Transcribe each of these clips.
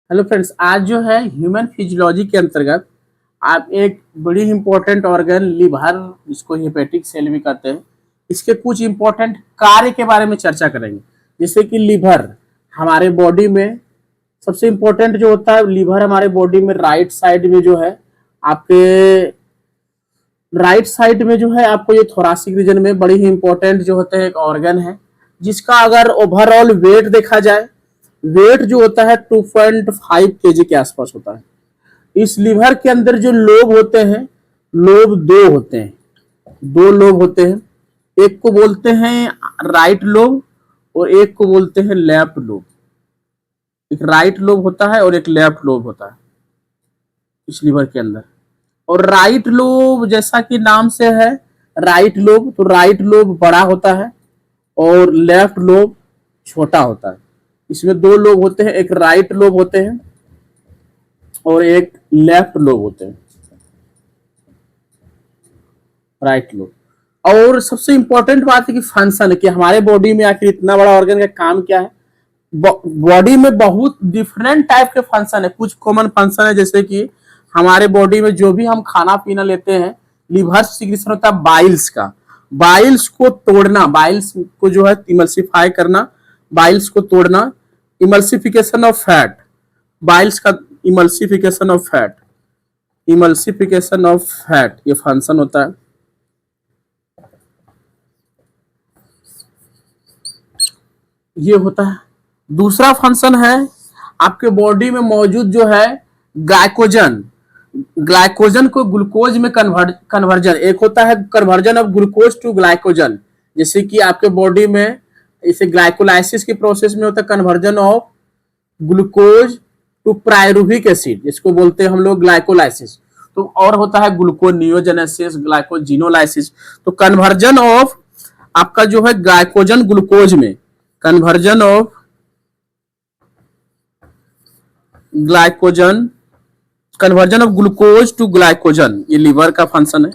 Hello friends, आज जो है ह्यूमन फिजियोलॉजी के अंतर्गत आप एक बड़ी इंपॉर्टेंट ऑर्गन लिवर, जिसको हेपेटिक सेल भी कहते हैं, इसके कुछ इंपॉर्टेंट कार्य के बारे में चर्चा करेंगे। जैसे कि लिवर हमारे बॉडी में सबसे इंपॉर्टेंट जो होता है, लिवर हमारे बॉडी में राइट साइड में जो है आपको ये थोरासिक रीजन में बड़ी ही इंपॉर्टेंट जो होता है एक ऑर्गन है, जिसका अगर ओवरऑल वेट देखा जाए, वेट जो होता है 2.5 kg के आसपास होता है। इस लिवर के अंदर जो लोब होते हैं, लोब दो लोब होते हैं। एक को बोलते हैं राइट लोब और एक को बोलते हैं लेफ्ट लोब। एक राइट लोब होता है और एक लेफ्ट लोब होता है इस लिवर के अंदर। और राइट लोब जैसा कि नाम से है राइट लोब, तो राइट लोब बड़ा होता है और लेफ्ट लोब छोटा होता है। इसमें दो लोब होते हैं, एक राइट लोब होते हैं और एक लेफ्ट लोब होते हैं, राइट लोब। और सबसे इंपॉर्टेंट बात है कि फंक्शन है कि हमारे बॉडी में आखिर इतना बड़ा ऑर्गन का काम क्या है। बॉडी में बहुत डिफरेंट टाइप के फंक्शन है। कुछ कॉमन फंक्शन है, जैसे कि हमारे बॉडी में जो भी हम खाना पीना लेते हैं, लिवर सिक्रीशन होता है बाइल्स का। बाइल्स को तोड़ना, बाइल्स को जो है इमल्सिफाई करना, बाइल्स को तोड़ना, इमल्सिफिकेशन ऑफ फैट, बाइल्स का emulsification of fat, emulsification of fat, ये फंक्शन होता है। ये होता है। दूसरा फंक्शन है आपके बॉडी में मौजूद जो है ग्लाइकोजन, ग्लाइकोजन को ग्लूकोज में कन्वर्जन। एक होता है conversion of glucose to glycogen, जैसे कि आपके बॉडी में इसे ग्लाइकोलाइसिस की प्रोसेस में होता है conversion of glucose to pyruvic acid, जिसको बोलते हैं हम लोग ग्लाइकोलाइसिस। तो और होता है ग्लूकोनियोजेनेसिस, ग्लाइकोजिनोलाइसिस। तो कन्वर्जन ऑफ आपका जो है ग्लाइकोजन ग्लूकोज में, conversion of glycogen, conversion of glucose to glycogen, ये लिवर का फंक्शन है।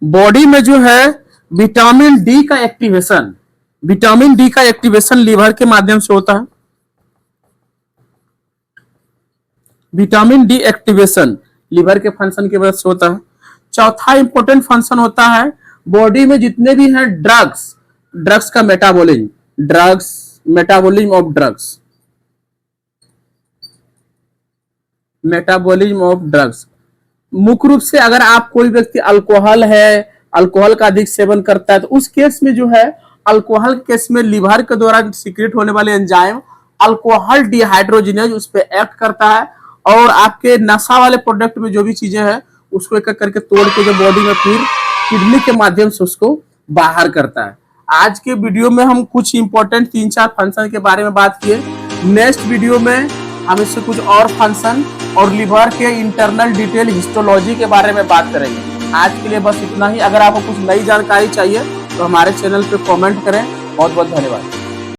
बॉडी में जो है विटामिन डी का एक्टिवेशन, विटामिन डी का एक्टिवेशन लिवर के माध्यम से होता है। विटामिन डी एक्टिवेशन लिवर के फंक्शन की वजह से होता है। चौथा इंपॉर्टेंट फंक्शन होता है बॉडी में जितने भी हैं ड्रग्स, ड्रग्स का metabolism, drugs, metabolism of drugs, metabolism of drugs. मुख्य रूप से अगर आप कोई व्यक्ति अल्कोहल है, अल्कोहल का अधिक सेवन करता है, तो उस केस में जो है अल्कोहल केस में लिवर के द्वारा सीक्रेट होने वाले एंजाइम अल्कोहल डिहाइड्रोजिनेज उस पर एक्ट करता है और आपके नशा वाले प्रोडक्ट में जो भी चीजें हैं उसको एक करके तोड़ के जो बॉडी में फिर किडनी के माध्यम से उसको बाहर करता है। आज के वीडियो में हम कुछ इंपॉर्टेंट 3-4 फंक्शन के बारे में बात किए। नेक्स्ट वीडियो में हम इससे कुछ और फंक्शन और लिवर के इंटरनल डिटेल हिस्टोलॉजी के बारे में बात करेंगे। आज के लिए बस इतना ही। अगर आपको कुछ नई जानकारी चाहिए तो हमारे चैनल पे कमेंट करें। बहुत बहुत धन्यवाद।